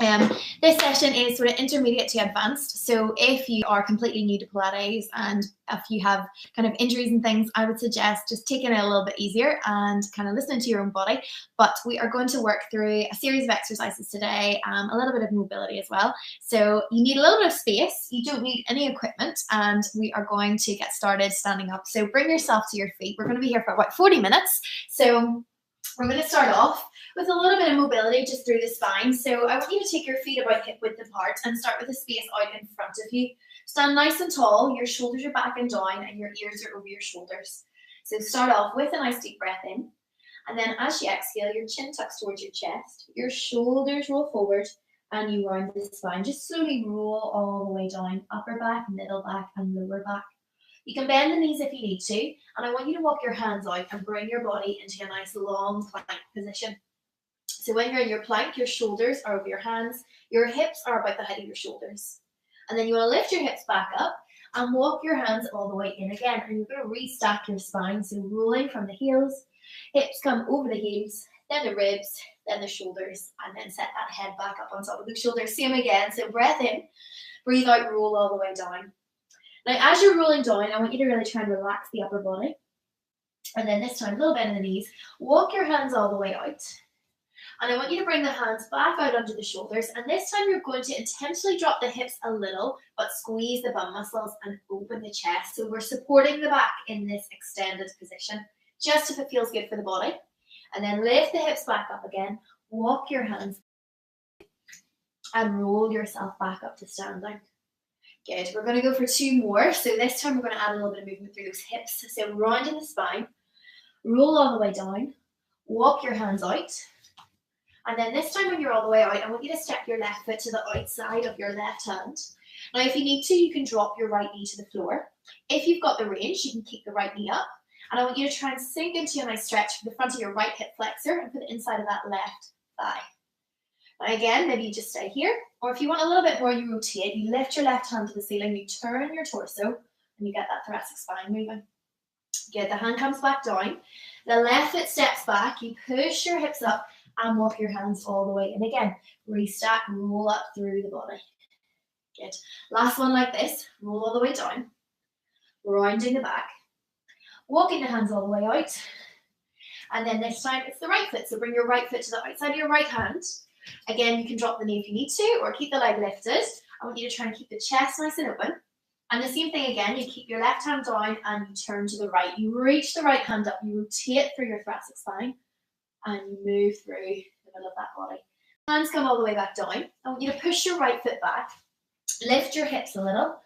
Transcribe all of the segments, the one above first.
This session is sort of intermediate to advanced, so if you are completely new to Pilates and if you have kind of injuries and things, I would suggest just taking it a little bit easier and kind of listening to your own body. But we are going to work through a series of exercises today, a little bit of mobility as well. So you need a little bit of space, you don't need any equipment, and we are going to get started standing up. So bring yourself to your feet. We're going to be here for about 40 minutes. So we're going to start off with a little bit of mobility just through the spine. So I want you to take your feet about hip width apart and start with a space out in front of you. Stand nice and tall, your shoulders are back and down and your ears are over your shoulders. So start off with a nice deep breath in. And then as you exhale, your chin tucks towards your chest, your shoulders roll forward and you round the spine. Just slowly roll all the way down, upper back, middle back and lower back. You can bend the knees if you need to, and I want you to walk your hands out and bring your body into a nice long plank position. So when you're in your plank, your shoulders are over your hands, your hips are about the height of your shoulders. And then you want to lift your hips back up and walk your hands all the way in again. And you're going to restack your spine, so rolling from the heels, hips come over the heels, then the ribs, then the shoulders, and then set that head back up on top of the shoulders. Same again, so breath in, breathe out, roll all the way down. Now, as you're rolling down, I want you to really try and relax the upper body. And then this time, a little bend in the knees. Walk your hands all the way out. And I want you to bring the hands back out onto the shoulders. And this time, you're going to intentionally drop the hips a little, but squeeze the bum muscles and open the chest. So we're supporting the back in this extended position, just if it feels good for the body. And then lift the hips back up again. Walk your hands and roll yourself back up to standing. Good. We're going to go for two more. So this time we're going to add a little bit of movement through those hips. So rounding the spine, roll all the way down, walk your hands out. And then this time when you're all the way out, I want you to step your left foot to the outside of your left hand. Now if you need to, you can drop your right knee to the floor. If you've got the range, you can keep the right knee up. And I want you to try and sink into a nice stretch for the front of your right hip flexor and for the inside of that left thigh. Now again, maybe you just stay here, or if you want a little bit more, you rotate, you lift your left hand to the ceiling, you turn your torso, and you get that thoracic spine moving. Good, the hand comes back down, the left foot steps back, you push your hips up and walk your hands all the way in again. Restack, roll up through the body. Good. Last one like this, roll all the way down, rounding the back, walking the hands all the way out, and then this time it's the right foot, so bring your right foot to the outside of your right hand. Again, you can drop the knee if you need to, or keep the leg lifted. I want you to try and keep the chest nice and open. And the same thing again, you keep your left hand down and you turn to the right. You reach the right hand up, you rotate through your thoracic spine, and you move through the middle of that body. Hands come all the way back down. I want you to push your right foot back, lift your hips a little,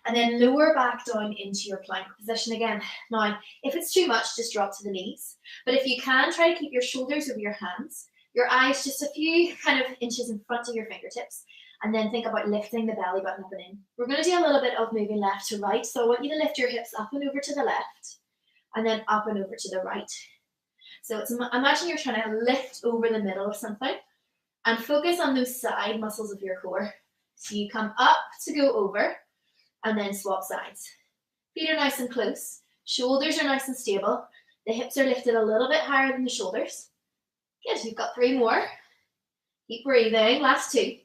and then lower back down into your plank position again. Now, if it's too much, just drop to the knees. But if you can, try to keep your shoulders over your hands, your eyes just a few kind of inches in front of your fingertips, and then think about lifting the belly button up and in. We're going to do a little bit of moving left to right, so I want you to lift your hips up and over to the left, and then up and over to the right. So imagine you're trying to lift over the middle of something, and focus on those side muscles of your core. So you come up to go over, and then swap sides. Feet are nice and close, shoulders are nice and stable, the hips are lifted a little bit higher than the shoulders. Good, you've got three more. Keep breathing, last two.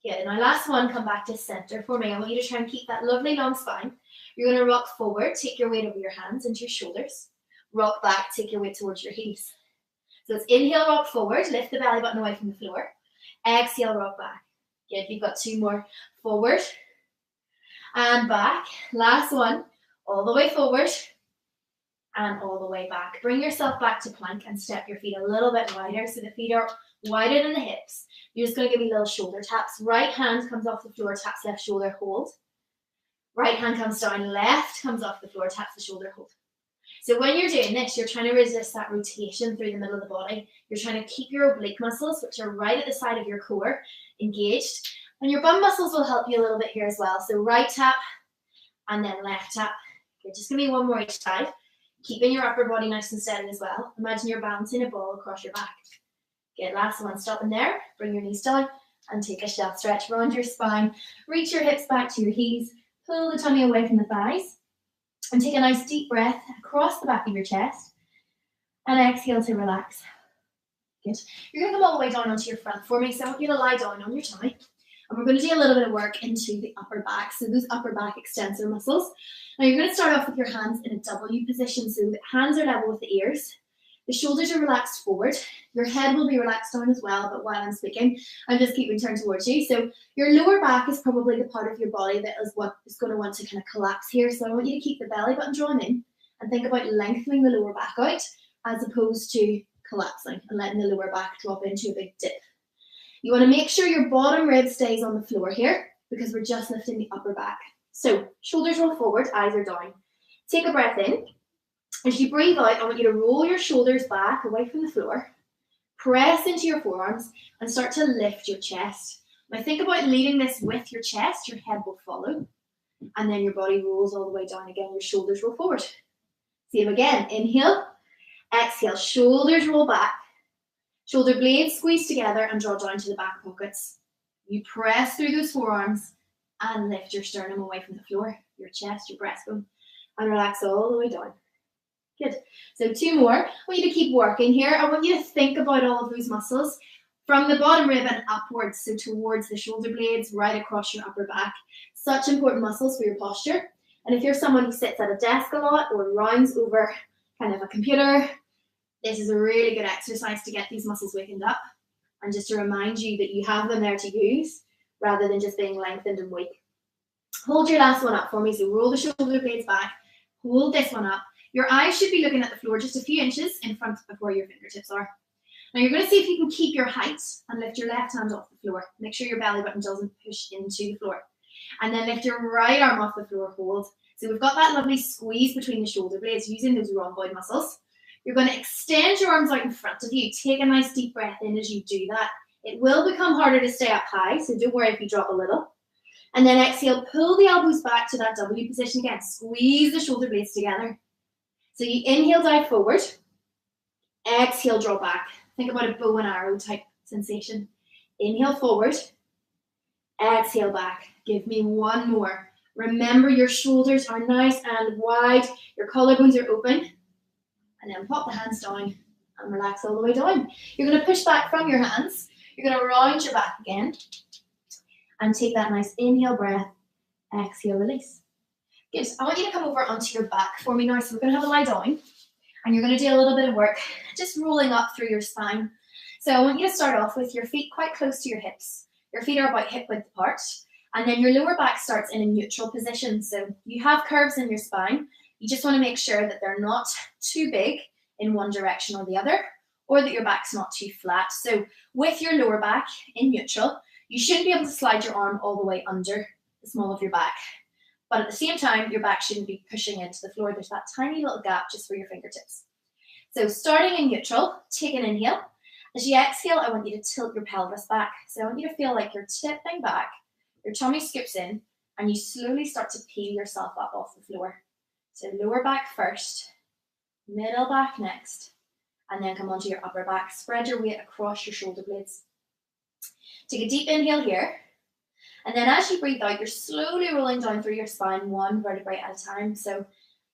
Good, now last one, come back to center for me. I want you to try and keep that lovely long spine. You're going to rock forward, take your weight over your hands into your shoulders. Rock back, take your weight towards your heels. So it's inhale, rock forward, lift the belly button away from the floor. Exhale, rock back. Good, you've got two more. Forward and back. Last one, all the way forward and all the way back. Bring yourself back to plank and step your feet a little bit wider so the feet are wider than the hips. You're just going to give me little shoulder taps. Right hand comes off the floor, taps left shoulder, hold. Right hand comes down, left comes off the floor, taps the shoulder, hold. So when you're doing this, you're trying to resist that rotation through the middle of the body. You're trying to keep your oblique muscles, which are right at the side of your core, engaged. And your bum muscles will help you a little bit here as well. So right tap and then left tap. Okay, just give me one more each side. Keeping your upper body nice and steady as well. Imagine you're bouncing a ball across your back. Good, last one, stop in there. Bring your knees down and take a shelf stretch. Round your spine. Reach your hips back to your heels. Pull the tummy away from the thighs. And take a nice deep breath across the back of your chest. And exhale to relax. Good. You're going to come all the way down onto your front for me. So I want you to lie down on your tummy. And we're going to do a little bit of work into the upper back. So those upper back extensor muscles. Now you're going to start off with your hands in a W position. So the hands are level with the ears. The shoulders are relaxed forward. Your head will be relaxed down as well, but while I'm speaking, I'm just keeping turned towards you. So your lower back is probably the part of your body that is what is going to want to kind of collapse here. So I want you to keep the belly button drawn in and think about lengthening the lower back out as opposed to collapsing and letting the lower back drop into a big dip. You want to make sure your bottom rib stays on the floor here because we're just lifting the upper back. So shoulders roll forward, eyes are down. Take a breath in. As you breathe out, I want you to roll your shoulders back away from the floor, press into your forearms and start to lift your chest. Now think about leading this with your chest, your head will follow, and then your body rolls all the way down again, your shoulders roll forward. Same again, inhale, exhale, shoulders roll back, shoulder blades squeeze together and draw down to the back pockets. You press through those forearms and lift your sternum away from the floor, your chest, your breastbone, and relax all the way down. Good. So 2 more. I want you to keep working here. I want you to think about all of those muscles from the bottom rib and upwards, so towards the shoulder blades, right across your upper back. Such important muscles for your posture. And if you're someone who sits at a desk a lot or rounds over kind of a computer, this is a really good exercise to get these muscles wakened up and just to remind you that you have them there to use rather than just being lengthened and weak. Hold your last one up for me. So roll the shoulder blades back, hold this one up. Your eyes should be looking at the floor just a few inches in front of where your fingertips are. Now you're going to see if you can keep your height and lift your left hand off the floor. Make sure your belly button doesn't push into the floor. And then lift your right arm off the floor, hold. So we've got that lovely squeeze between the shoulder blades using those rhomboid muscles. You're going to extend your arms out in front of you. Take a nice deep breath in as you do that. It will become harder to stay up high, so don't worry if you drop a little. And then exhale, pull the elbows back to that W position again. Squeeze the shoulder blades together. So you inhale, dive forward. Exhale, draw back. Think about a bow and arrow type sensation. Inhale forward. Exhale back. Give me 1 more. Remember your shoulders are nice and wide. Your collarbones are open. And then pop the hands down and relax all the way down. You're going to push back from your hands. You're going to round your back again. And take that nice inhale breath. Exhale, release. Good. I want you to come over onto your back for me now. So we're going to have a lie down. And you're going to do a little bit of work just rolling up through your spine. So I want you to start off with your feet quite close to your hips. Your feet are about hip width apart. And then your lower back starts in a neutral position. So you have curves in your spine. You just want to make sure that they're not too big in one direction or the other, or that your back's not too flat. So with your lower back in neutral, you shouldn't be able to slide your arm all the way under the small of your back. But at the same time, your back shouldn't be pushing into the floor. There's that tiny little gap just for your fingertips. So starting in neutral, take an inhale. As you exhale, I want you to tilt your pelvis back. So I want you to feel like you're tipping back, your tummy scoops in, and you slowly start to peel yourself up off the floor. So lower back first, middle back next, and then come onto your upper back. Spread your weight across your shoulder blades. Take a deep inhale here. And then as you breathe out, you're slowly rolling down through your spine 1 vertebrae at a time. So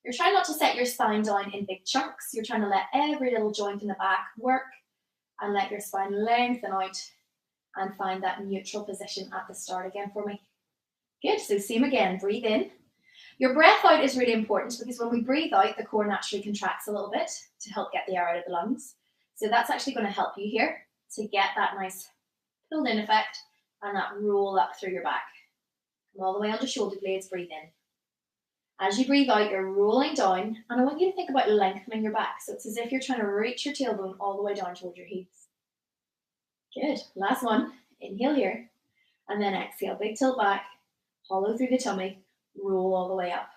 you're trying not to set your spine down in big chunks. You're trying to let every little joint in the back work and let your spine lengthen out and find that neutral position at the start again for me. Good. So same again. Breathe in. Your breath out is really important because when we breathe out, the core naturally contracts a little bit to help get the air out of the lungs. So that's actually going to help you here to get that nice pulled in effect and that roll up through your back. Come all the way onto shoulder blades, breathe in. As you breathe out, you're rolling down, and I want you to think about lengthening your back. So it's as if you're trying to reach your tailbone all the way down towards your heels. Good. Last one. Inhale here, and then exhale. Big tilt back, hollow through the tummy, roll all the way up.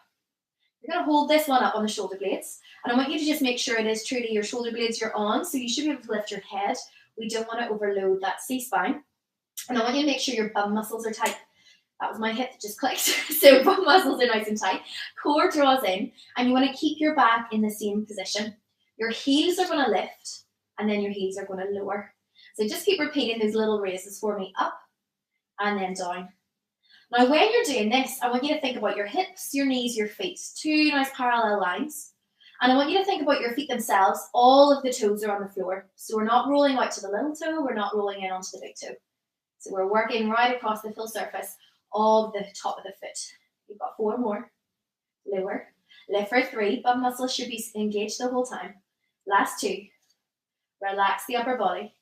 You're going to hold this one up on the shoulder blades, and I want you to just make sure it is truly your shoulder blades you're on, so you should be able to lift your head. We don't want to overload that C-spine. And I want you to make sure your bum muscles are tight. That was my hip that just clicked. So bum muscles are nice and tight. Core draws in, and you want to keep your back in the same position. Your heels are going to lift, and then your heels are going to lower. So just keep repeating those little raises for me, up and then down. Now when you're doing this, I want you to think about your hips, your knees, your feet. 2 nice parallel lines. And I want you to think about your feet themselves. All of the toes are on the floor. So we're not rolling out to the little toe, we're not rolling in onto the big toe. So we're working right across the full surface of the top of the foot. You've got 4 more. Lower. Lift for 3. Bum muscles should be engaged the whole time. Last 2. Relax the upper body.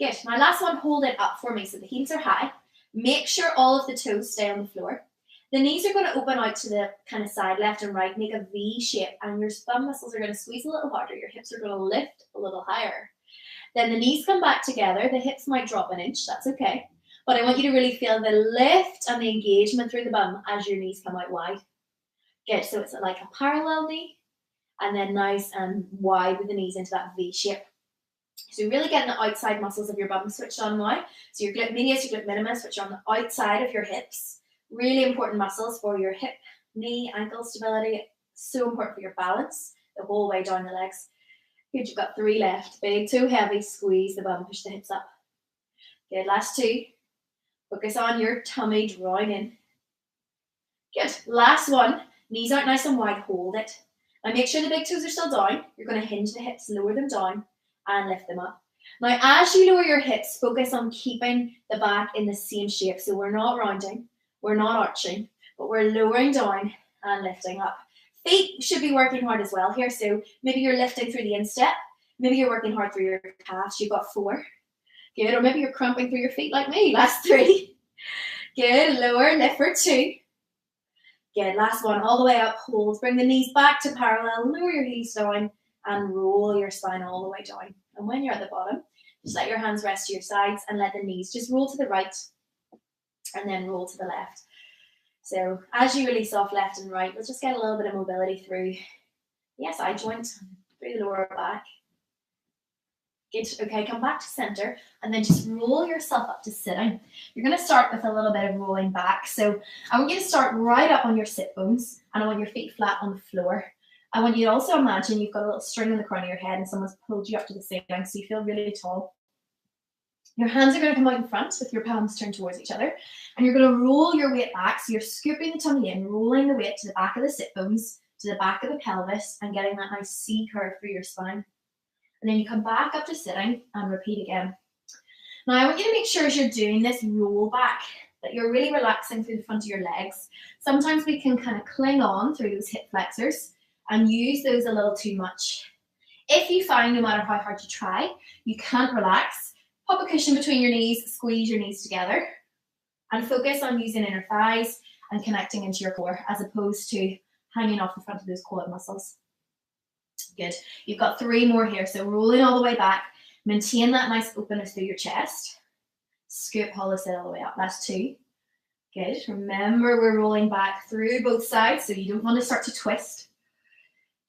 Good. My last one, hold it up for me so the heels are high. Make sure all of the toes stay on the floor. The knees are going to open out to the kind of side, left and right, make a V shape, and your bum muscles are going to squeeze a little harder. Your hips are going to lift a little higher. Then the knees come back together. The hips might drop an inch. That's okay. But I want you to really feel the lift and the engagement through the bum as your knees come out wide. Good. So it's like a parallel knee, and then nice and wide with the knees into that V shape. So you're really getting the outside muscles of your bum switched on now. So your glute medius, your glute minimus, which are on the outside of your hips. Really important muscles for your hip, knee, ankle stability. So important for your balance the whole way down the legs. Good, you've got 3 left. Big toe heavy, squeeze the bum, push the hips up. Good, last 2. Focus on your tummy, drawing in. Good, last one. Knees out nice and wide, hold it. Now make sure the big toes are still down. You're going to hinge the hips, lower them down, and lift them up. Now as you lower your hips, focus on keeping the back in the same shape. So we're not rounding. We're not arching, but we're lowering down and lifting up. Feet should be working hard as well here. So maybe you're lifting through the instep. Maybe you're working hard through your calves. You've got 4. Good. Or maybe you're cramping through your feet like me. Last 3. Good. Lower. Lift for 2. Good. Last one. All the way up. Hold. Bring the knees back to parallel. Lower your heels down and roll your spine all the way down. And when you're at the bottom, just let your hands rest to your sides and let the knees just roll to the right and then roll to the left. So as you release off left and right, we'll just get a little bit of mobility through the SI joint, through the lower back. Good. Okay, come back to center and then just roll yourself up to sitting. You're going to start with a little bit of rolling back. So I want you to start right up on your sit bones and I want your feet flat on the floor. I want you to also imagine you've got a little string in the crown of your head and someone's pulled you up to the ceiling so you feel really tall. Your hands are going to come out in front with your palms turned towards each other. And you're going to roll your weight back. So you're scooping the tummy in, rolling the weight to the back of the sit bones, to the back of the pelvis, and getting that nice C curve through your spine. And then you come back up to sitting and repeat again. Now I want you to make sure as you're doing this roll back that you're really relaxing through the front of your legs. Sometimes we can kind of cling on through those hip flexors and use those a little too much. If you find no matter how hard you try, you can't relax, pop a cushion between your knees, squeeze your knees together, and focus on using inner thighs and connecting into your core as opposed to hanging off the front of those quad muscles. Good. You've got 3 more here. So rolling all the way back, maintain that nice openness through your chest. Scoop, hollow sit all the way up. That's 2. Good. Remember, we're rolling back through both sides, so you don't want to start to twist.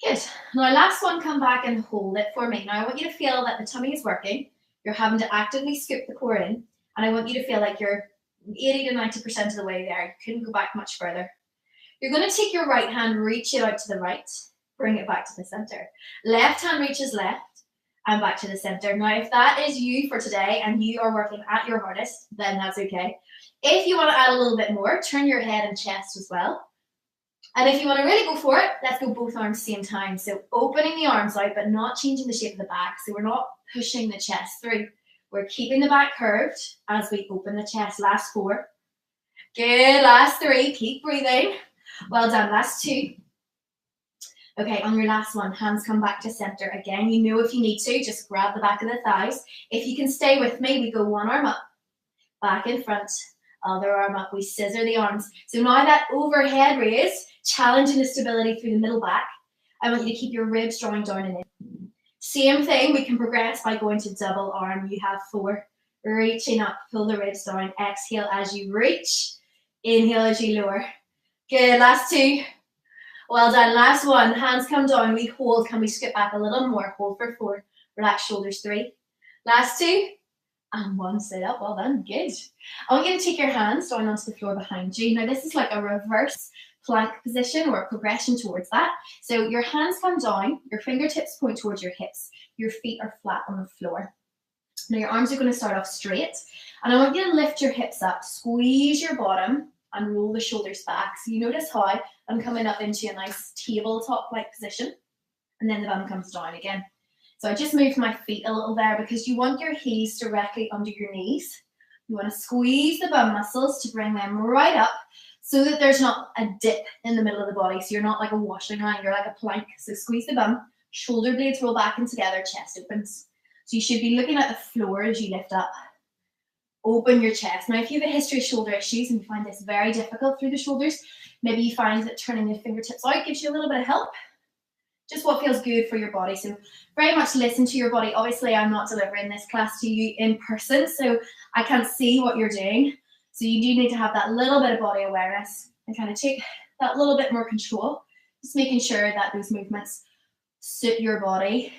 Good. Now, last one, come back and hold it for me. Now, I want you to feel that the tummy is working. You're having to actively scoop the core in, and I want you to feel like you're 80 to 90% of the way there. You couldn't go back much further. You're going to take your right hand, reach it out to the right, bring it back to the center. Left hand reaches left and back to the center. Now, if that is you for today and you are working at your hardest, then that's okay. If you want to add a little bit more, turn your head and chest as well. And if you want to really go for it, let's go both arms same time. So opening the arms out, but not changing the shape of the back. So we're not pushing the chest through. We're keeping the back curved as we open the chest. Last 4. Good. Last 3. Keep breathing. Well done. Last 2. Okay, on your last one, hands come back to center. Again, you know if you need to, just grab the back of the thighs. If you can stay with me, we go one arm up, back in front, other arm up. We scissor the arms. So now that overhead raise, challenging the stability through the middle back. I want you to keep your ribs drawing down and in. Same thing, we can progress by going to double arm. You have 4. Reaching up, pull the ribs down. Exhale as you reach. Inhale as you lower. Good, last 2. Well done. Last one. Hands come down. We hold. Can we skip back a little more? Hold for 4. Relax shoulders. 3. Last 2. And 1. Sit up. Well done. Good. I want you to take your hands down onto the floor behind you. Now, this is like a reverse plank position or a progression towards that. So your hands come down. Your fingertips point towards your hips. Your feet are flat on the floor. Now, your arms are going to start off straight. And I want you to lift your hips up. Squeeze your bottom and roll the shoulders back. So you notice how I'm coming up into a nice tabletop-like position. and then the bum comes down again. So I just moved my feet a little there because you want your heels directly under your knees. You want to squeeze the bum muscles to bring them right up so that there's not a dip in the middle of the body. So you're not like a washing line, you're like a plank. So squeeze the bum, shoulder blades roll back and together, chest opens. So you should be looking at the floor as you lift up. Open your chest. Now, if you have a history of shoulder issues and you find this very difficult through the shoulders, maybe you find that turning the fingertips out gives you a little bit of help. Just what feels good for your body. So very much listen to your body. Obviously, I'm not delivering this class to you in person, so I can't see what you're doing. So you do need to have that little bit of body awareness and kind of take that little bit more control. Just making sure that those movements suit your body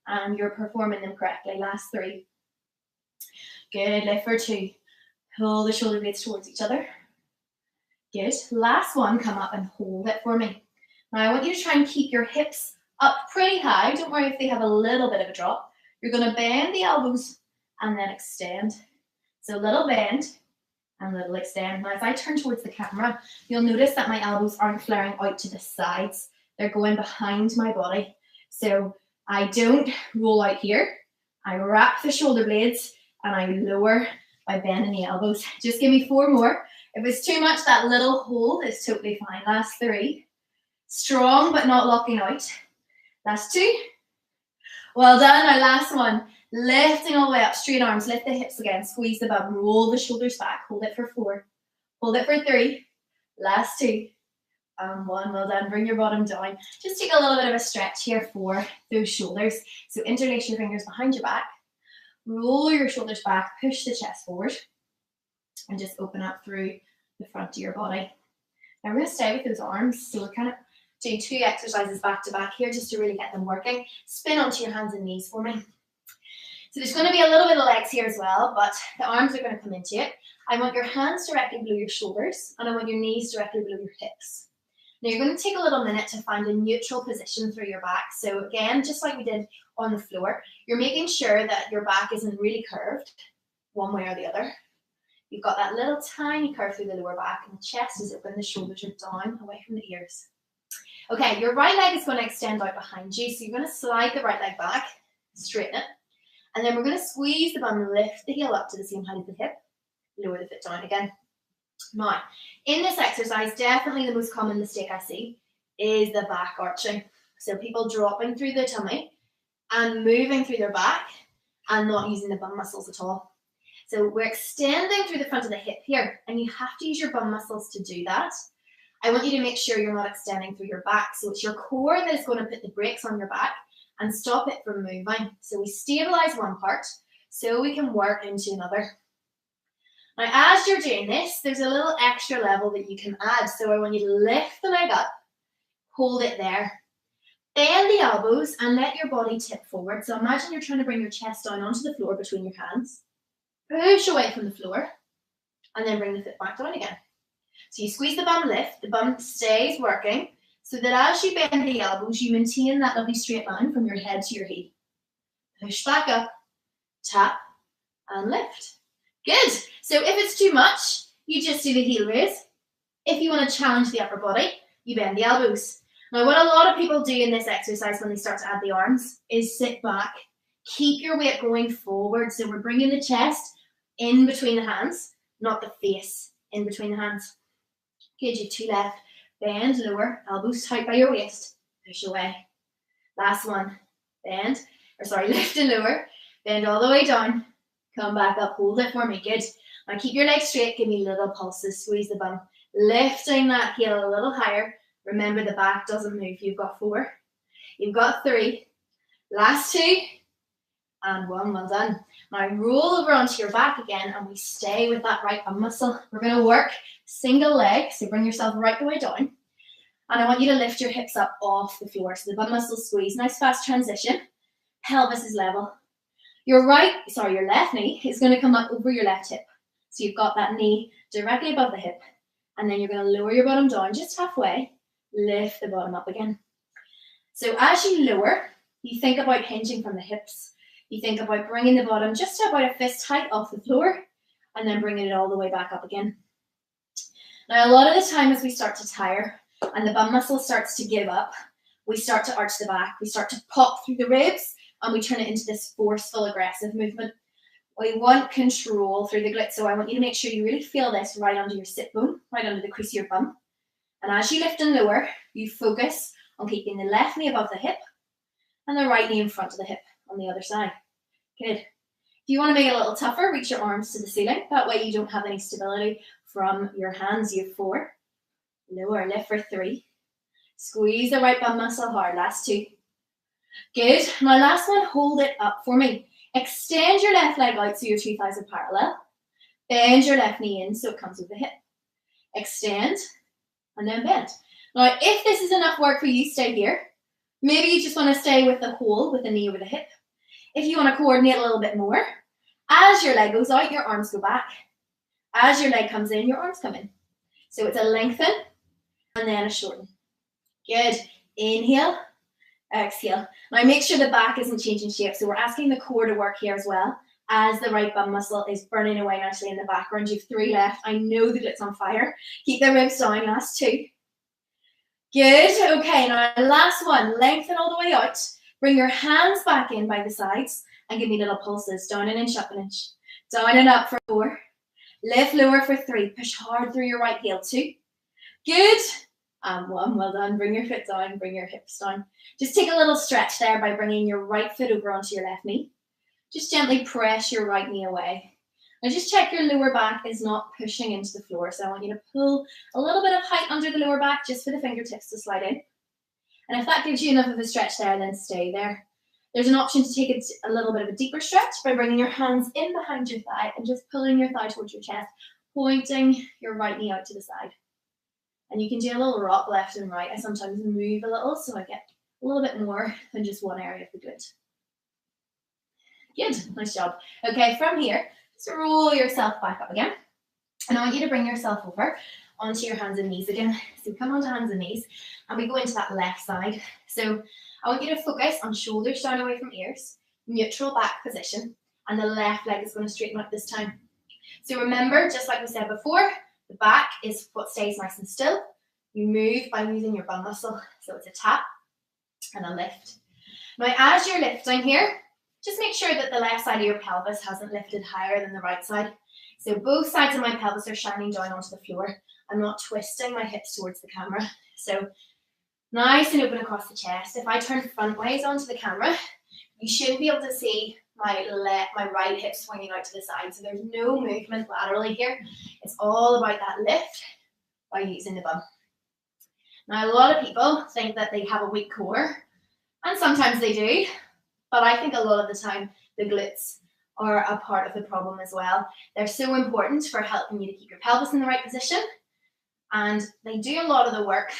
and you're performing them correctly. Last 3. Good, lift for 2. Pull the shoulder blades towards each other. Good. Last 1, come up and hold it for me. Now I want you to try and keep your hips up pretty high. Don't worry if they have a little bit of a drop. You're going to bend the elbows and then extend. So little bend and little extend. Now as I turn towards the camera, you'll notice that my elbows aren't flaring out to the sides. They're going behind my body. So I don't roll out here. I wrap the shoulder blades and I lower by bending the elbows. Just give me 4 more. If it's too much, that little hold is totally fine. Last 3. Strong but not locking out. Last 2. Well done. Our last 1. Lifting all the way up, straight arms, lift the hips again, squeeze the bum, roll the shoulders back, hold it for 4, hold it for 3, last 2, and 1, well done. Bring your bottom down. Just take a little bit of a stretch here for those shoulders. So interlace your fingers behind your back, roll your shoulders back, push the chest forward, and just open up through the front of your body. Now we're going to stay with those arms, so we're kind of doing 2 exercises back to back here just to really get them working. Spin onto your hands and knees for me. So there's going to be a little bit of legs here as well, but the arms are going to come into it. I want your hands directly below your shoulders, and I want your knees directly below your hips. Now you're going to take a little minute to find a neutral position through your back. So again, just like we did on the floor, you're making sure that your back isn't really curved one way or the other. You've got that little tiny curve through the lower back, and the chest is open, the shoulders are down, away from the ears. Okay, your right leg is going to extend out behind you, so you're going to slide the right leg back, straighten it. And then we're going to squeeze the bum, lift the heel up to the same height as the hip, lower the foot down again. Now, in this exercise, definitely the most common mistake I see is the back arching. So people dropping through the tummy and moving through their back and not using the bum muscles at all. So we're extending through the front of the hip here, and you have to use your bum muscles to do that. I want you to make sure you're not extending through your back. So it's your core that is going to put the brakes on your back and stop it from moving. So we stabilize one part so we can work into another. Now, as you're doing this, there's a little extra level that you can add. So I want you to lift the leg up, hold it there, bend the elbows and let your body tip forward. So imagine you're trying to bring your chest down onto the floor between your hands, push away from the floor, and then bring the foot back down again. So you squeeze the bum, lift, the bum stays working, so that as you bend the elbows, you maintain that lovely straight line from your head to your heel. Push back up, tap, and lift. Good. So if it's too much, you just do the heel raise. If you want to challenge the upper body, you bend the elbows. Now, what a lot of people do in this exercise when they start to add the arms is sit back. Keep your weight going forward. So we're bringing the chest in between the hands, not the face in between the hands. Good, you 2 left. Bend, lower, elbows tight by your waist, push away. Last 1, lift and lower, bend all the way down, come back up, hold it for me, good. Now keep your legs straight, give me little pulses, squeeze the bum, lifting that heel a little higher. Remember the back doesn't move, you've got 4, you've got 3, last 2, and 1, well done. Now roll over onto your back again and we stay with that right bum muscle. We're going to work single leg, so bring yourself right the way down. And I want you to lift your hips up off the floor. So the bum muscle squeeze, nice fast transition. Pelvis is level. Your left knee is going to come up over your left hip. So you've got that knee directly above the hip. And then you're going to lower your bottom down just halfway. Lift the bottom up again. So as you lower, you think about hinging from the hips. You think about bringing the bottom just about a fist height off the floor and then bringing it all the way back up again. Now, a lot of the time as we start to tire and the bum muscle starts to give up, we start to arch the back, we start to pop through the ribs, and we turn it into this forceful, aggressive movement. We want control through the glutes, so I want you to make sure you really feel this right under your sit bone, right under the crease of your bum. And as you lift and lower, you focus on keeping the left knee above the hip and the right knee in front of the hip on the other side. Good. If you want to make it a little tougher, reach your arms to the ceiling. That way you don't have any stability from your hands. You have 4. Lower, lift for 3. Squeeze the right bum muscle hard. Last 2. Good. My last one, hold it up for me. Extend your left leg out so your 2 thighs are parallel. Bend your left knee in so it comes with the hip. Extend and then bend. Now, if this is enough work for you, stay here. Maybe you just want to stay with the hold with the knee over the hip. If you want to coordinate a little bit more, as your leg goes out, your arms go back. As your leg comes in, your arms come in. So it's a lengthen and then a shorten. Good. Inhale, exhale. Now make sure the back isn't changing shape. So we're asking the core to work here as well, as the right bum muscle is burning away nicely in the background. You have 3 left. I know that it's on fire. Keep the ribs down. Last 2. Good. Okay, now last one. Lengthen all the way out. Bring your hands back in by the sides and give me little pulses. Down an inch, up an inch. Down and up for 4. Lift lower for 3. Push hard through your right heel. 2. Good. And 1. Well done. Bring your foot down. Bring your hips down. Just take a little stretch there by bringing your right foot over onto your left knee. Just gently press your right knee away. Now just check your lower back is not pushing into the floor. So I want you to pull a little bit of height under the lower back just for the fingertips to slide in. And if that gives you enough of a stretch there, then stay there. There's an option to take it a little bit of a deeper stretch by bringing your hands in behind your thigh and just pulling your thigh towards your chest, pointing your right knee out to the side. And you can do a little rock left and right. I sometimes move a little so I get a little bit more than just one area of the glute. Good, nice job. Okay, from here, just roll yourself back up again. And I want you to bring yourself over onto your hands and knees again. So come onto hands and knees and we go into that left side. So I want you to focus on shoulders down away from ears, neutral back position, and the left leg is going to straighten up this time. So remember, just like we said before, the back is what stays nice and still. You move by using your bum muscle. So it's a tap and a lift. Now as you're lifting here, just make sure that the left side of your pelvis hasn't lifted higher than the right side. So both sides of my pelvis are shining down onto the floor. I'm not twisting my hips towards the camera. So nice and open across the chest. If I turn front ways onto the camera, you shouldn't be able to see my right hip swinging out to the side. So there's no movement laterally here. It's all about that lift by using the bum. Now, a lot of people think that they have a weak core, and sometimes they do, but I think a lot of the time the glutes are a part of the problem as well. They're so important for helping you to keep your pelvis in the right position, and they do a lot of the work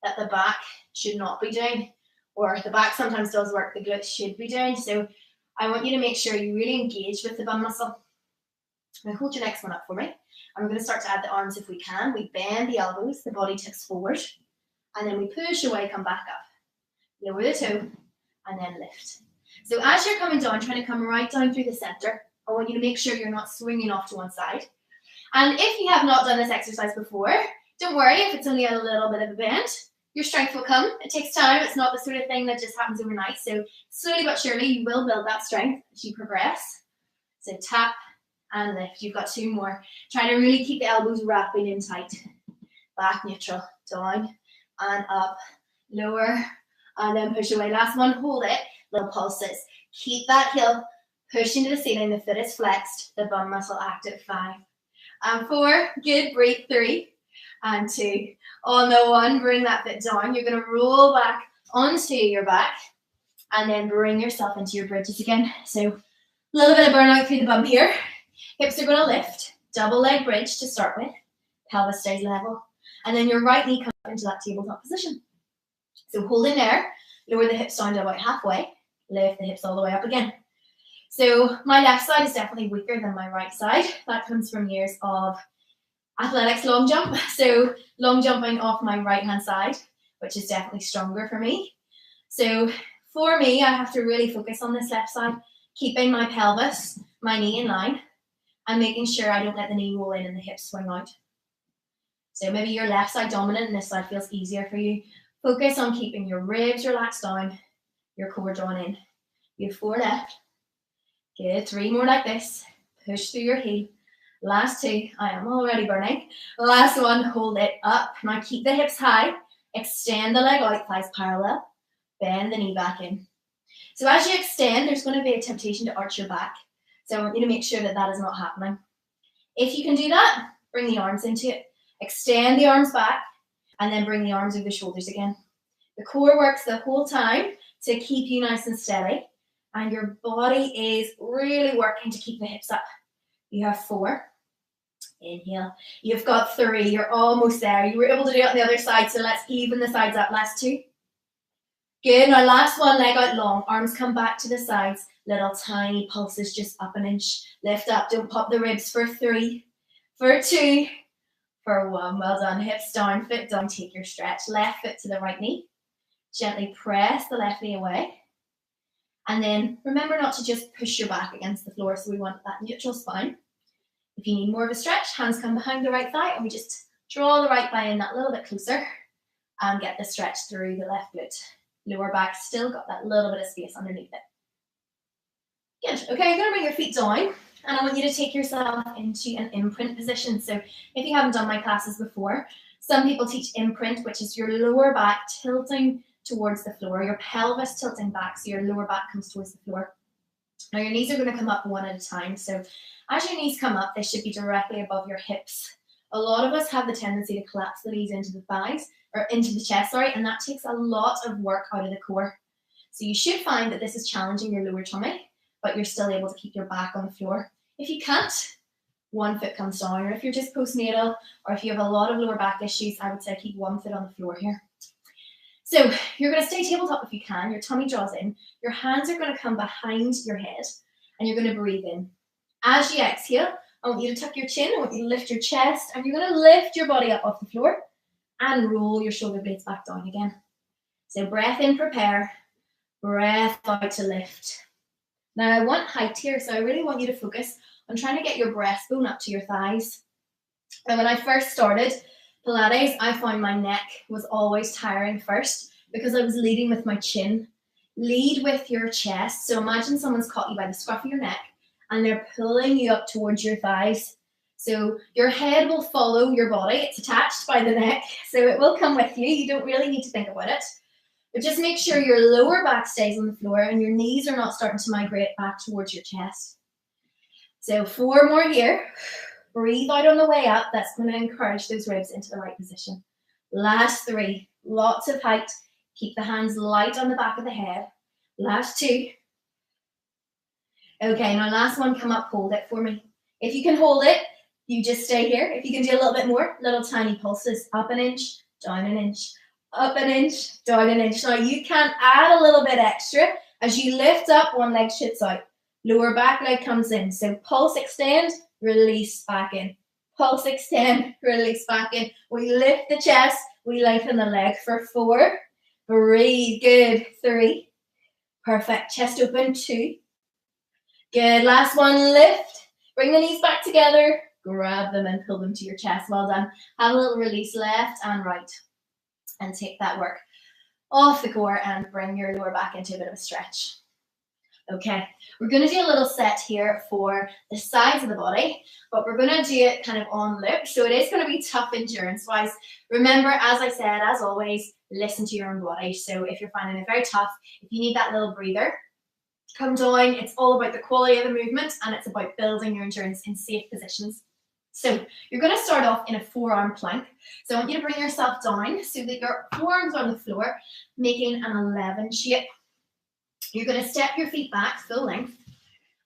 that the back should not be doing, or the back sometimes does work the glutes should be doing. So I want you to make sure you really engage with the bum muscle. Now hold your next one up for me. And we're going to start to add the arms if we can. We bend the elbows, the body tips forward, and then we push away, come back up. Lower the toe, and then lift. So as you're coming down, trying to come right down through the center, I want you to make sure you're not swinging off to one side. And if you have not done this exercise before, don't worry if it's only a little bit of a bend. Your strength will come. It takes time. It's not the sort of thing that just happens overnight. So slowly but surely, you will build that strength as you progress. So tap and lift. You've got 2 more. Try to really keep the elbows wrapping in tight. Back neutral, down and up, lower, and then push away. Last one, hold it. Little pulses. Keep that heel pushing to the ceiling. The foot is flexed. The bum muscle active. 5 and 4. Good. Breathe. 3 and 2. On the 1, bring that foot down. You're going to roll back onto your back and then bring yourself into your bridges again. So a little bit of burnout through the bum here. Hips are going to lift. Double leg bridge to start with. Pelvis stays level. And then your right knee comes into that tabletop position. So hold in there. Lower the hips down to about halfway. Lift the hips all the way up again. So my left side is definitely weaker than my right side. That comes from years of athletics long jump. So long jumping off my right hand side, which is definitely stronger for me. So for me, I have to really focus on this left side, keeping my pelvis, my knee in line, and making sure I don't let the knee roll in and the hips swing out. So maybe your left side dominant and this side feels easier for you. Focus on keeping your ribs relaxed down, your core drawn in. You have 4 left. Good, 3 more like this. Push through your heel. Last 2, I am already burning. Last 1, hold it up. Now keep the hips high. Extend the leg out, thighs parallel. Bend the knee back in. So as you extend, there's going to be a temptation to arch your back. So I want you to make sure that that is not happening. If you can do that, bring the arms into it. Extend the arms back and then bring the arms over the shoulders again. The core works the whole time to keep you nice and steady. And your body is really working to keep the hips up. You have 4. Inhale. You've got 3. You're almost there. You were able to do it on the other side, so let's even the sides up. Last 2. Good. Now last 1, leg out long. Arms come back to the sides. Little tiny pulses, just up an inch. Lift up. Don't pop the ribs for 3, for 2, for 1. Well done. Hips down, foot down. Take your stretch. Left foot to the right knee. Gently press the left knee away. And then remember not to just push your back against the floor. So we want that neutral spine. If you need more of a stretch, hands come behind the right thigh and we just draw the right thigh in that little bit closer and get the stretch through the left glute. Lower back still got that little bit of space underneath it. Good. Okay, you're going to bring your feet down and I want you to take yourself into an imprint position. So if you haven't done my classes before, some people teach imprint, which is your lower back tilting towards the floor, your pelvis tilting back, so your lower back comes towards the floor. Now your knees are going to come up one at a time. So as your knees come up, they should be directly above your hips. A lot of us have the tendency to collapse the knees into the thighs, or into the chest, sorry, and that takes a lot of work out of the core. So you should find that this is challenging your lower tummy, but you're still able to keep your back on the floor. If you can't, 1 foot comes down, or if you're just postnatal, or if you have a lot of lower back issues, I would say keep 1 foot on the floor here. So you're going to stay tabletop if you can. Your tummy draws in. Your hands are going to come behind your head and you're going to breathe in. As you exhale, I want you to tuck your chin. I want you to lift your chest and you're going to lift your body up off the floor and roll your shoulder blades back down again. So breath in, prepare. Breath out to lift. Now I want height here, so I really want you to focus on trying to get your breastbone up to your thighs. And when I first started Pilates, I found my neck was always tiring first because I was leading with my chin. Lead with your chest. So imagine someone's caught you by the scruff of your neck and they're pulling you up towards your thighs. So your head will follow your body. It's attached by the neck, so it will come with you. You don't really need to think about it. But just make sure your lower back stays on the floor and your knees are not starting to migrate back towards your chest. So 4 more here. Breathe out on the way up. That's going to encourage those ribs into the right position. Last 3. Lots of height. Keep the hands light on the back of the head. Last 2. Okay, now last 1, come up, hold it for me. If you can hold it, you just stay here. If you can do a little bit more, little tiny pulses. Up an inch, down an inch. Up an inch, down an inch. Now you can add a little bit extra. As you lift up, one leg shoots out. Lower back leg comes in. So pulse, extend, release back in. Pulse, extend, release back in. We lift the chest, we lengthen the leg for 4. Breathe, good. 3. Perfect. Chest open, 2. Good. Last 1, lift. Bring the knees back together. Grab them and pull them to your chest. Well done. Have a little release left and right. And take that work off the core and bring your lower back into a bit of a stretch. Okay, we're going to do a little set here for the sides of the body, but we're going to do it kind of on loop. So it is going to be tough endurance-wise. Remember, as I said, as always, listen to your own body. So if you're finding it very tough, if you need that little breather, come down. It's all about the quality of the movement and it's about building your endurance in safe positions. So you're going to start off in a forearm plank. So I want you to bring yourself down so that your forearms are on the floor, making an 11 shape. You're going to step your feet back full length.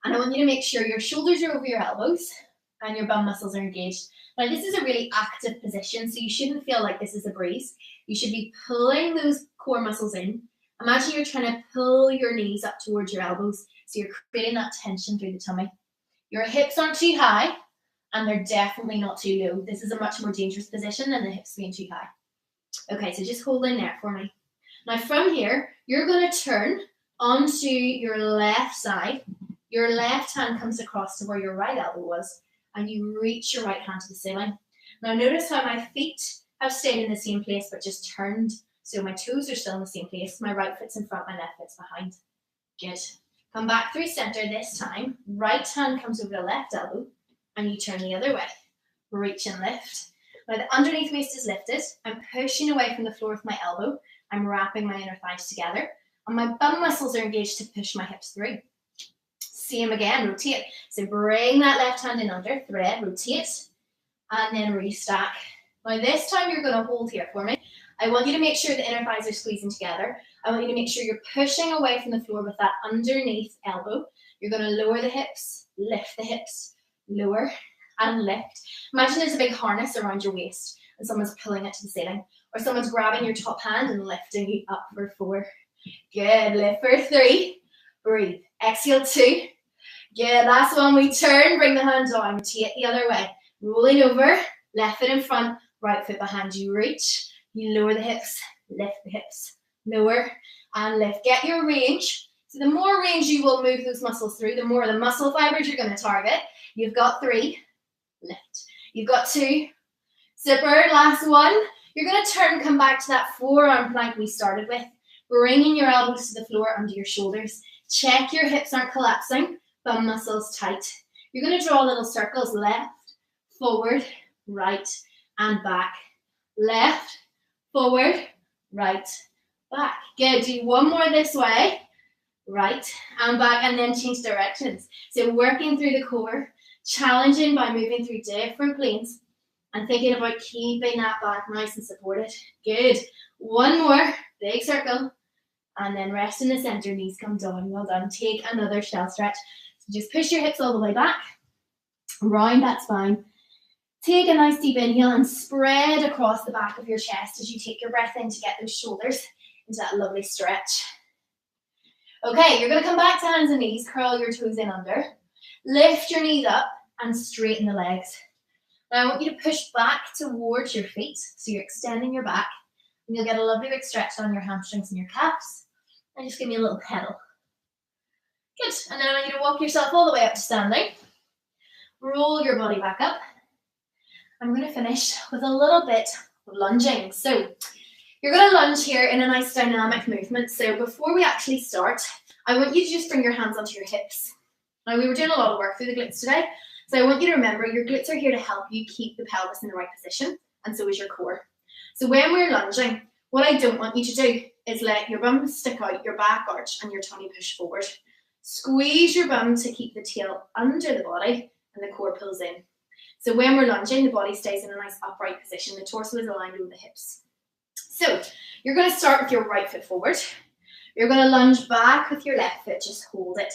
And I want you to make sure your shoulders are over your elbows and your bum muscles are engaged. Now this is a really active position, so you shouldn't feel like this is a breeze. You should be pulling those core muscles in. Imagine you're trying to pull your knees up towards your elbows, so you're creating that tension through the tummy. Your hips aren't too high, and they're definitely not too low. This is a much more dangerous position than the hips being too high. Okay, so just hold in there for me. Now from here, you're going to turn onto your left side. Your left hand comes across to where your right elbow was, and you reach your right hand to the ceiling. Now notice how my feet have stayed in the same place but just turned. So my toes are still in the same place. My right foot's in front, my left foot's behind. Good. Come back through center this time. Right hand comes over the left elbow and you turn the other way. Reach and lift. Now the underneath waist is lifted. I'm pushing away from the floor with my elbow. I'm wrapping my inner thighs together. And my bum muscles are engaged to push my hips through. Same again, rotate. So bring that left hand in under, thread, rotate, and then restack. Now this time you're going to hold here for me. I want you to make sure the inner thighs are squeezing together. I want you to make sure you're pushing away from the floor with that underneath elbow. You're going to lower the hips, lift the hips, lower and lift. Imagine there's a big harness around your waist and someone's pulling it to the ceiling, or someone's grabbing your top hand and lifting you up for 4. Good, lift for 3, breathe. Exhale 2. Good, last one, we turn, bring the hand down, rotate the other way. Rolling over, left foot in front, right foot behind you, reach. You lower the hips, lift the hips, lower and lift. Get your range. So the more range you will move those muscles through, the more the muscle fibers you're going to target. You've got 3, lift. You've got 2, zipper, last one. You're going to turn and come back to that forearm plank we started with, bringing your elbows to the floor under your shoulders. Check your hips aren't collapsing, bum muscles tight. You're going to draw little circles, left, forward, right, and back. Left, forward, right, back. Good, do one more this way, right, and back, and then change directions. So working through the core, challenging by moving through different planes, and thinking about keeping that back nice and supported. Good, one more, big circle, and then rest in the center, knees come down, well done. Take another shell stretch. So just push your hips all the way back, round that spine. Take a nice deep inhale and spread across the back of your chest as you take your breath in to get those shoulders into that lovely stretch. Okay, you're going to come back to hands and knees, curl your toes in under, lift your knees up and straighten the legs. Now I want you to push back towards your feet, so you're extending your back, and you'll get a lovely big stretch on your hamstrings and your calves. And just give me a little pedal. Good, and then I want you to walk yourself all the way up to standing. Roll your body back up. I'm going to finish with a little bit of lunging. So you're going to lunge here in a nice dynamic movement. So before we actually start, I want you to just bring your hands onto your hips. Now we were doing a lot of work through the glutes today. So I want you to remember your glutes are here to help you keep the pelvis in the right position, and so is your core. So when we're lunging, what I don't want you to do is let your bum stick out, your back arch, and your tummy push forward. Squeeze your bum to keep the tail under the body and the core pulls in. So when we're lunging, the body stays in a nice upright position. The torso is aligned with the hips. So you're going to start with your right foot forward. You're going to lunge back with your left foot. Just hold it.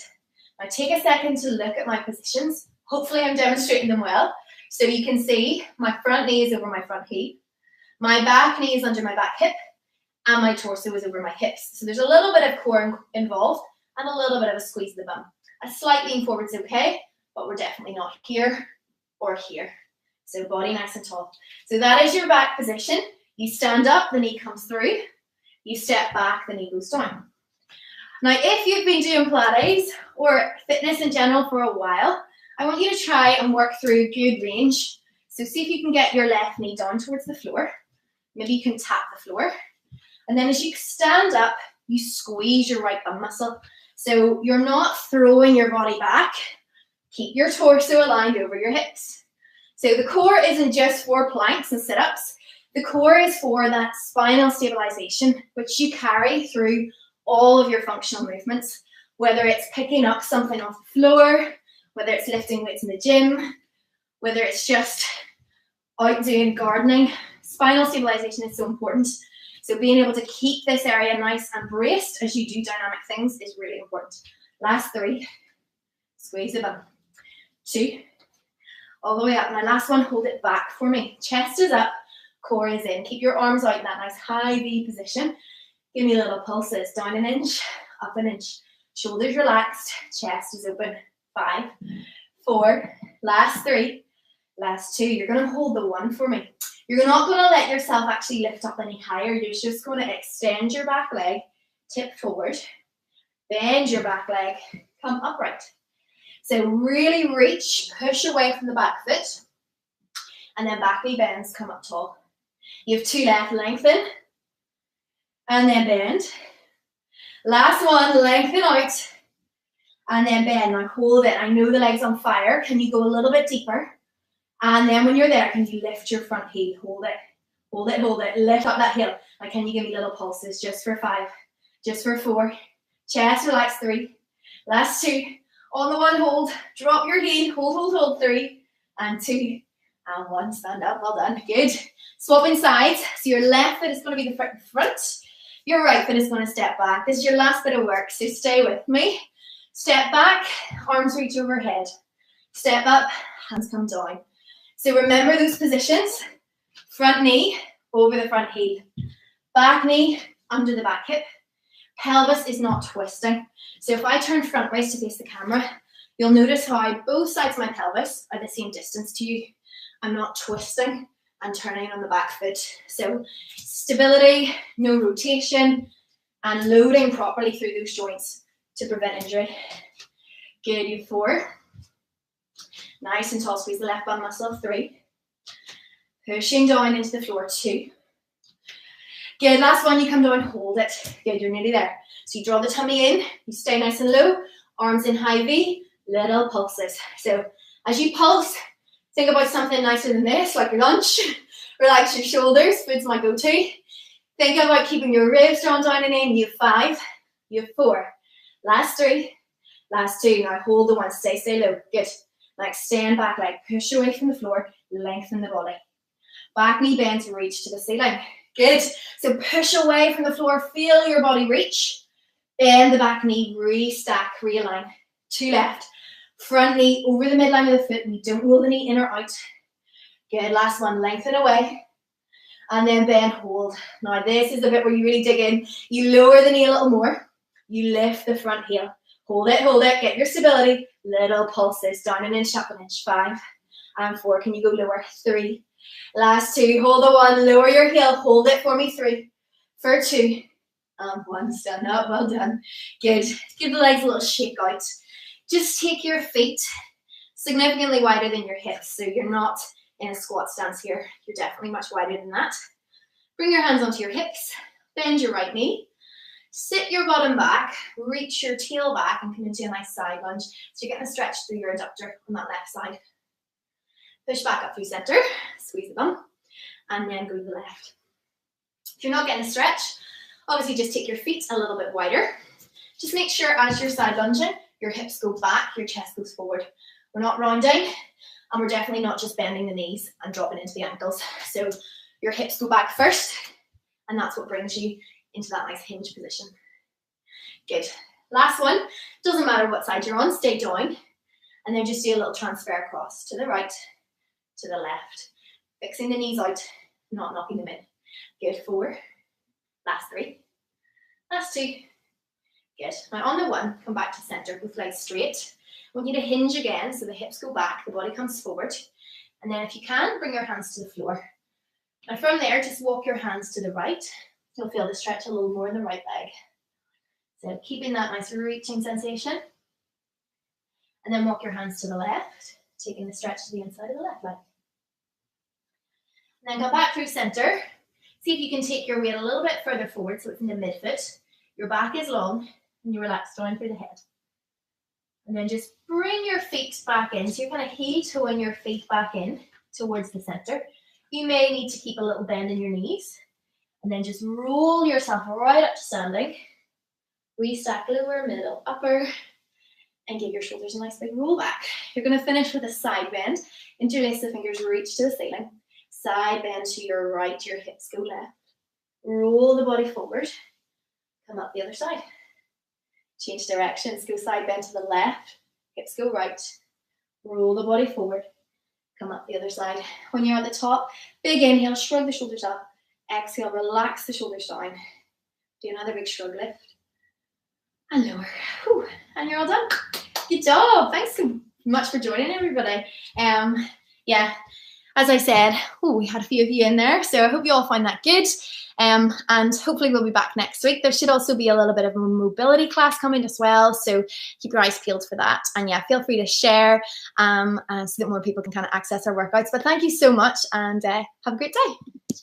Now take a second to look at my positions. Hopefully I'm demonstrating them well. So you can see my front knee is over my front hip. My back knee is under my back hip. And my torso is over my hips. So there's a little bit of core involved and a little bit of a squeeze of the bum. A slight lean forward is okay, but we're definitely not here or here. So body nice and tall. So that is your back position. You stand up, the knee comes through. You step back, the knee goes down. Now, if you've been doing Pilates or fitness in general for a while, I want you to try and work through good range. So see if you can get your left knee down towards the floor. Maybe you can tap the floor. And then as you stand up, you squeeze your right bum muscle. So you're not throwing your body back. Keep your torso aligned over your hips. So the core isn't just for planks and sit-ups. The core is for that spinal stabilization, which you carry through all of your functional movements, whether it's picking up something off the floor, whether it's lifting weights in the gym, whether it's just out doing gardening. Spinal stabilization is so important. So being able to keep this area nice and braced as you do dynamic things is really important. Last 3, squeeze the bum. 2, all the way up. Now last one, hold it back for me. Chest is up, core is in. Keep your arms out in that nice high V position. Give me little pulses, down an inch, up an inch. Shoulders relaxed, chest is open. 5, 4, last 3, last 2. You're going to hold the 1 for me. You're not going to let yourself actually lift up any higher. You're just going to extend your back leg, tip forward, bend your back leg, come upright. So really reach, push away from the back foot, and then back knee bends, come up tall. You have 2 left, lengthen, and then bend. Last one, lengthen out, and then bend. Now hold it. I know the leg's on fire. Can you go a little bit deeper? And then when you're there, can you lift your front heel? Hold it, hold it, hold it. Lift up that heel. Like, can you give me little pulses just for 5, just for 4. Chest relax, 3. Last 2. On the 1, hold. Drop your heel. Hold, hold, hold. 3 and 2 and 1. Stand up. Well done. Good. Swapping sides. So your left foot is going to be the front. Your right foot is going to step back. This is your last bit of work, so stay with me. Step back. Arms reach overhead. Step up. Hands come down. So remember those positions. Front knee over the front heel. Back knee under the back hip. Pelvis is not twisting. So if I turn front waist to face the camera, you'll notice how both sides of my pelvis are the same distance to you. I'm not twisting and turning on the back foot. So stability, no rotation, and loading properly through those joints to prevent injury. Good, you 4. Nice and tall, squeeze the left bum muscle, 3. Pushing down into the floor, 2. Good, last one, you come down, hold it. Good, you're nearly there. So you draw the tummy in, you stay nice and low, arms in high V, little pulses. So as you pulse, think about something nicer than this, like your lunch. Relax your shoulders, food's my go-to. Think about keeping your ribs drawn down and in. You have 5, you have 4. Last 3, last 2. Now hold the 1, stay low. Good. Like stand back leg, push away from the floor, lengthen the body. Back knee bends, reach to the ceiling. Good. So push away from the floor, feel your body reach. Bend the back knee, restack, realign. 2 left. Front knee over the midline of the foot. We don't roll the knee in or out. Good. Last one, lengthen away. And then bend, hold. Now this is the bit where you really dig in. You lower the knee a little more. You lift the front heel. Hold it, get your stability. Little pulses, down an inch, up an inch. 5 and 4. Can you go lower? 3. Last 2. Hold the 1. Lower your heel. Hold it for me. 3 for 2 and 1. Stand up. Well done. Good. Give the legs a little shake out. Just take your feet significantly wider than your hips, so you're not in a squat stance here. You're definitely much wider than that. Bring your hands onto your hips. Bend your right knee. Sit your bottom back, reach your tail back and come into a nice side lunge. So you're getting a stretch through your adductor on that left side. Push back up through center, squeeze the bum, and then go to the left. If you're not getting a stretch, obviously just take your feet a little bit wider. Just make sure as you're side lunging, your hips go back, your chest goes forward. We're not rounding, and we're definitely not just bending the knees and dropping into the ankles. So your hips go back first, and that's what brings you into that nice hinge position. Good. Last one. Doesn't matter what side you're on, stay down. And then just do a little transfer across to the right, to the left. Fixing the knees out, not knocking them in. Good. 4. Last 3. Last 2. Good. Now on the 1, come back to center, both legs straight. I want you to hinge again, so the hips go back, the body comes forward. And then if you can, bring your hands to the floor. Now from there, just walk your hands to the right. You'll feel the stretch a little more in the right leg. So keeping that nice reaching sensation. And then walk your hands to the left, taking the stretch to the inside of the left leg. And then come back through center. See if you can take your weight a little bit further forward so it's in the midfoot. Your back is long and you relax down through the head. And then just bring your feet back in. So you're kind of heel-toeing your feet back in towards the center. You may need to keep a little bend in your knees. And then just roll yourself right up to standing. Restack lower, middle, upper. And give your shoulders a nice big roll back. You're going to finish with a side bend. Interlace the fingers, reach to the ceiling. Side bend to your right, your hips go left. Roll the body forward. Come up the other side. Change directions, go side bend to the left. Hips go right. Roll the body forward. Come up the other side. When you're at the top, big inhale, shrug the shoulders up. Exhale, relax the shoulders down. Do another big shrug lift. And lower. Whew. And you're all done. Good job. Thanks so much for joining, everybody. Yeah, as I said, we had a few of you in there, so I hope you all find that good. And hopefully we'll be back next week. There should also be a little bit of a mobility class coming as well, so keep your eyes peeled for that. And yeah, feel free to share so that more people can kind of access our workouts. But thank you so much, and have a great day.